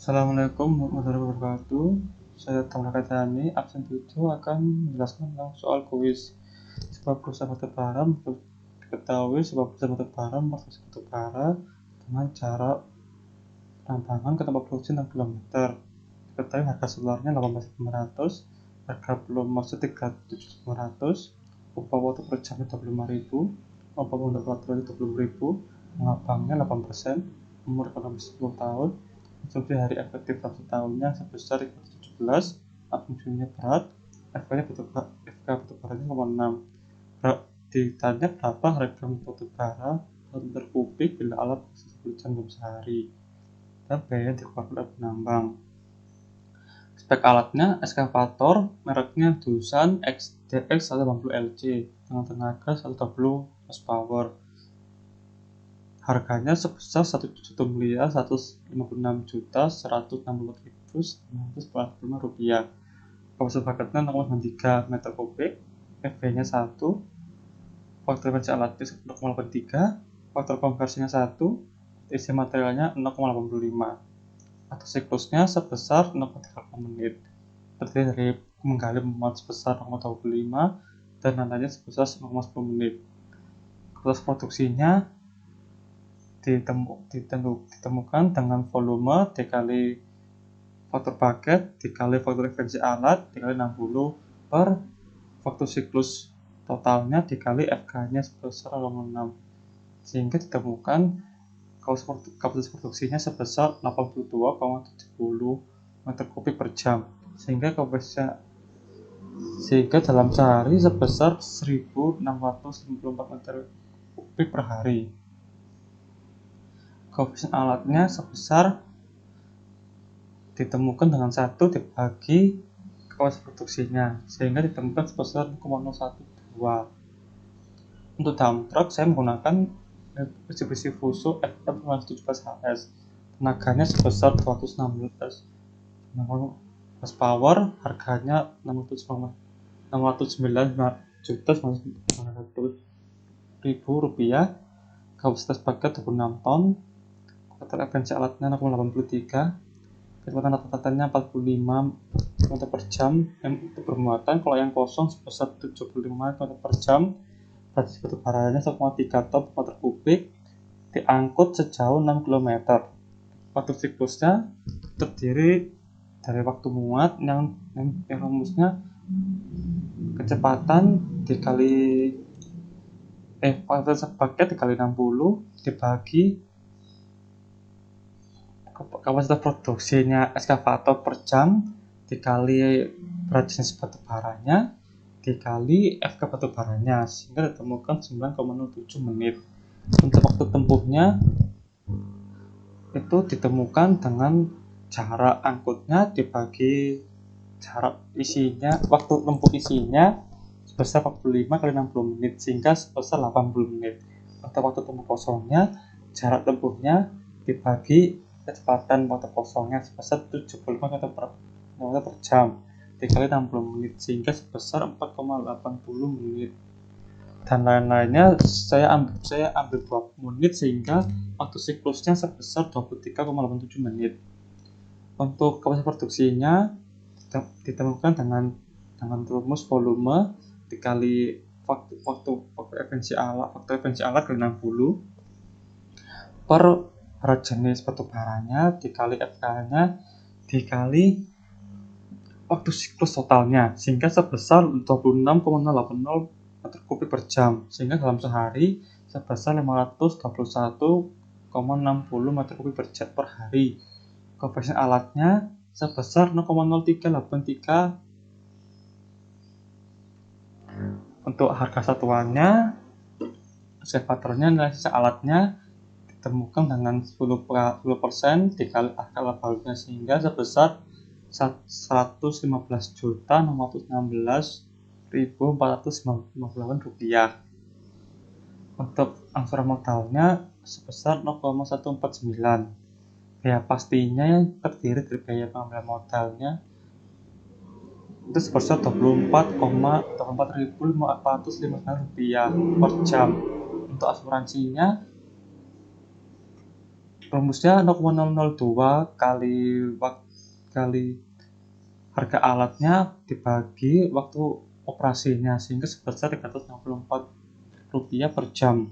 Assalamualaikum warahmatullahi wabarakatuh. Saya Tamra Katani, absen 7 akan menjelaskan tentang soal kuis. Sebab perusahaan batubara diketahui sebab perusahaan batubara memproduksi batubara dengan cara penambangan ke tempat produksi 6 km. Diketahui harga solarnya 18.500, harga belum masuk 37.500, upah waktu per jam 25.000, upah untuk peraturan 20.000, pengabangnya 8%, umur ekonomi 10 tahun, konsumsi hari efektif dalam setahunnya sebesar 17, asumsinya berat, FK batubaranya 0,6. Ditanya berapa harga batubara 1 meter kubik bila alat 10 jam dalam sehari, dan biaya dikeluarkan oleh penambang. Spek alatnya eskavator mereknya Doosan XDX 180 LC dengan tenaga 120 horsepower. Harganya sebesar Rp1.156.164.945. Kapasitas paketnya 0,93 meter kubik, FB-nya 1, faktor referensi alatnya 0,83, faktor konversinya 1, isi materialnya 0,85, atau siklusnya sebesar 0,38 menit. Terdiri dari menggali muat sebesar 0,25 dan nananya sebesar 0,10 menit. Proses produksinya ditemukan dengan volume dikali faktor paket dikali faktor referensi alat dikali 60 per faktor siklus totalnya dikali FK-nya sebesar 0,6, sehingga ditemukan kapasitas produksinya sebesar 82,70 meter kubik per jam, sehingga dalam sehari sebesar 1.654 meter kubik per hari. Koefisien alatnya sebesar ditemukan dengan 1 dibagi kapasitas produksinya, sehingga ditemukan sebesar 0,012. Untuk dump truck saya menggunakan Mitsubishi Fuso FM917HS. Tenaganya sebesar 216 horsepower, harganya Rp609.900.000, kapasitas paket 26 ton, faktor referensi alatnya 0,83, kecepatan rata-ratanya 45 km per jam untuk bermuatan. Kalau yang kosong sebesar 75 km per jam. Basis batubaranya 1,3 ton per meter kubik, diangkut sejauh 6 km. Waktu siklusnya terdiri dari waktu muat yang rumusnya kecepatan dikali faktor paket dikali 60 dibagi kapasitas produksinya eskavator per jam dikali berat jenis batubaranya dikali FK batubaranya, sehingga ditemukan 9,07 menit. Untuk waktu tempuhnya itu ditemukan dengan jarak angkutnya dibagi jarak isinya, waktu tempuh isinya sebesar 45 kali 60 menit, sehingga sebesar 80 menit. Untuk waktu tempuh kosongnya, jarak tempuhnya dibagi kecepatan waktu kosongnya sebesar 75 km per jam dikali 60 menit, sehingga sebesar 4,80 menit. Dan lain-lainnya saya ambil 20 menit, sehingga waktu siklusnya sebesar 23,87 menit. Untuk kapasitas produksinya ditemukan dengan rumus volume dikali faktor referensi alat kali 60 per berat jenis batubaranya dikali FK-nya dikali waktu siklus totalnya, sehingga sebesar 26,080 meter kubik per jam, sehingga dalam sehari sebesar 521,60 meter kubik per jam per hari. Koefisien alatnya sebesar 0,0383. Untuk harga satuannya, eskavatornya nilai sisa alatnya ditemukan dengan 10% dikali harga lebalnya, sehingga sebesar Rp115.616.458. Untuk angsuran modalnya sebesar 0,149. Biaya pastinya yang terdiri dari biaya pengambilan modalnya itu sebesar Rp24.4.559 per jam. Untuk asuransinya rumusnya 0,002 kali harga alatnya dibagi waktu operasinya, sehingga sebesar Rp364 per jam.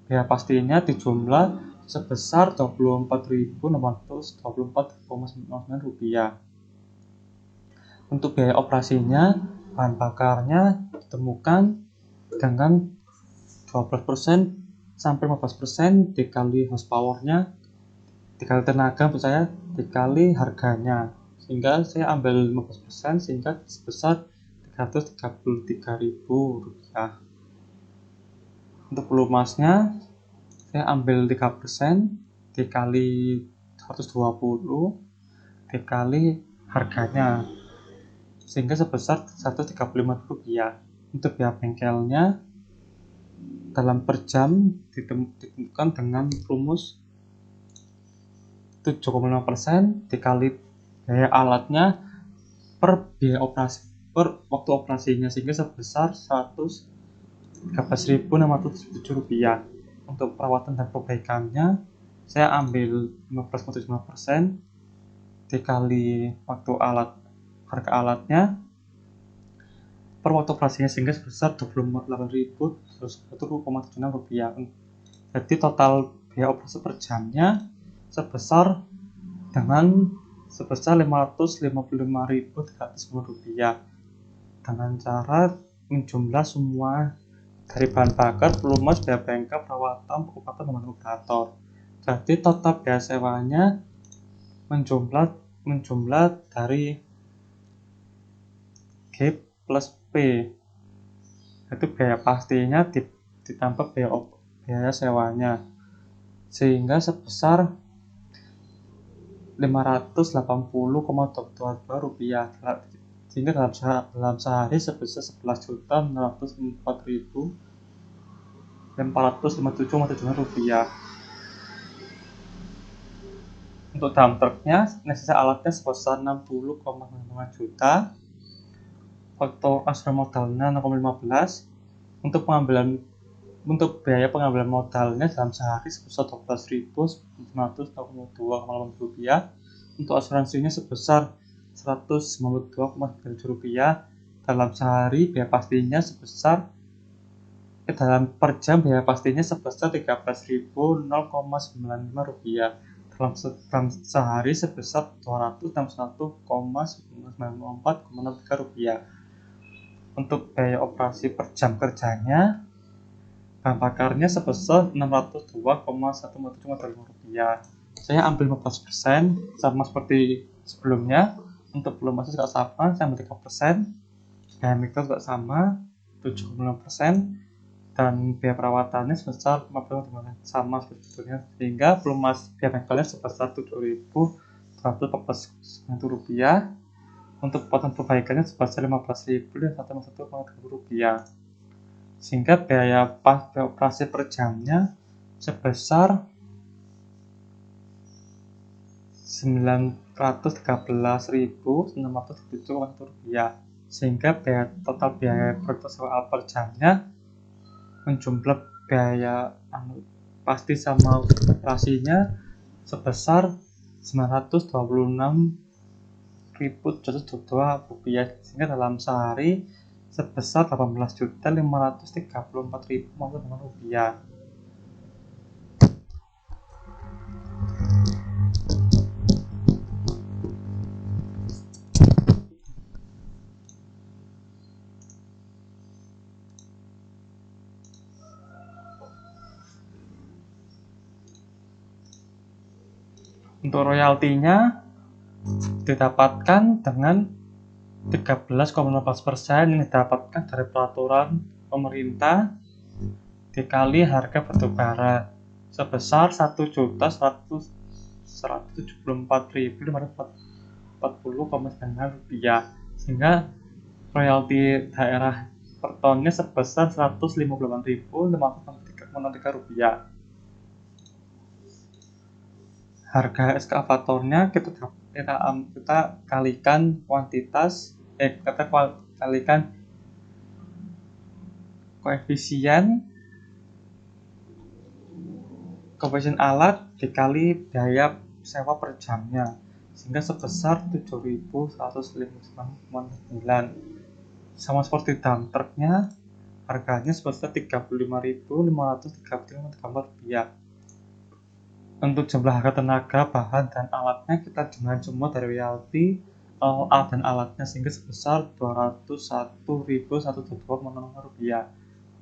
Biaya pastinya dijumlah sebesar Rp24.624,99. Untuk biaya operasinya, bahan bakarnya ditemukan dengan 12% sampai 15% dikali horsepower-nya, dikali tenaga saya, dikali harganya, sehingga saya ambil 15%, sehingga sebesar Rp333.000. Untuk pelumasnya saya ambil 3% dikali 120 dikali harganya, sehingga sebesar Rp135.000. Untuk biaya bengkelnya dalam per jam ditentukan dengan rumus 7,5% dikali biaya alatnya per biaya operasi per waktu operasinya, sehingga sebesar Rp113.607. Untuk perawatan dan perbaikannya saya ambil 15,75% dikali waktu harga alatnya per waktu operasinya, sehingga sebesar Rp28.101,76. Jadi total biaya operasi per jamnya sebesar Rp555.310 dengan cara menjumlah semua dari bahan bakar, pelumas, biaya bengkel, perawatan, pengobatan, dan operator. Jadi total biaya sewanya menjumlah dari G plus P, itu biaya pastinya ditambah biaya sewanya, sehingga sebesar Rp580,22, sehingga dalam sehari sebesar Rp11.904.457,7. Untuk dump truknya, sisa alatnya sebesar Rp60,5 juta, faktor asuransi modalnya 0,15. Untuk biaya pengambilan modalnya dalam sehari sebesar Rp12.942,80. Untuk asuransinya sebesar Rp192,97. Dalam sehari biaya pastinya dalam per jam biaya pastinya sebesar Rp13.095. Dalam sehari sebesar Rp261,994,03. Untuk biaya operasi per jam kerjanya, bahan bakarnya sebesar Rp602,157,5. Saya ambil 15% sama seperti sebelumnya. Untuk pelumasnya juga sama, saya ambil 3%. Biaya mikro juga sama, 7,5%. Dan biaya perawatannya sebesar 50% sama seperti sebelumnya, sehingga pelumas biaya bengkelnya sebesar Rp7.114,90. Untuk potong perbaikannya sebesar Rp15.101,30, sehingga biaya operasi per jamnya sebesar Rp913.607,1, sehingga total biaya produksewa per jamnya menjumlah biaya pasti sama operasinya sebesar Rp926.722, sehingga dalam sehari sebesar Rp18.534.000. Untuk royaltinya didapatkan dengan 13,15% yang didapatkan dari peraturan pemerintah dikali harga batubara sebesar Rp1.174.540,9, sehingga royalti daerah per tonnya sebesar Rp158.563. Harga eskavatornya kita kalikan kalikan koefisien Comparison alat dikali biaya sewa per jamnya, sehingga sebesar 7.159,9. Sama seperti dump truknya, harganya sebesar Rp35.535. Untuk jumlah harga tenaga, bahan, dan alatnya kita jumlahin semua dari royalti, alat dan alatnya, sehingga sebesar Rp201.122.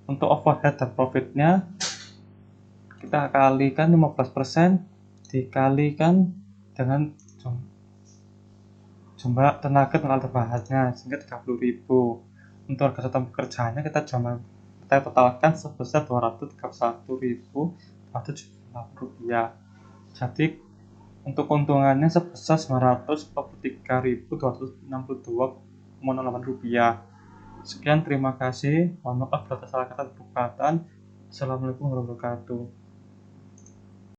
Untuk overhead dan profitnya, kita kalikan 15% dikalikan dengan jumlah tenaga dan alat bahannya, sehingga 30.000. Untuk harga total pekerjaannya kita totalkan sebesar Rp231.278. Jadi untuk keuntungannya sebesar Rp943.262,08. Sekian, terima kasih. Mohon maaf atas salah kata dan perbuatan. Assalamualaikum warahmatullahi wabarakatuh.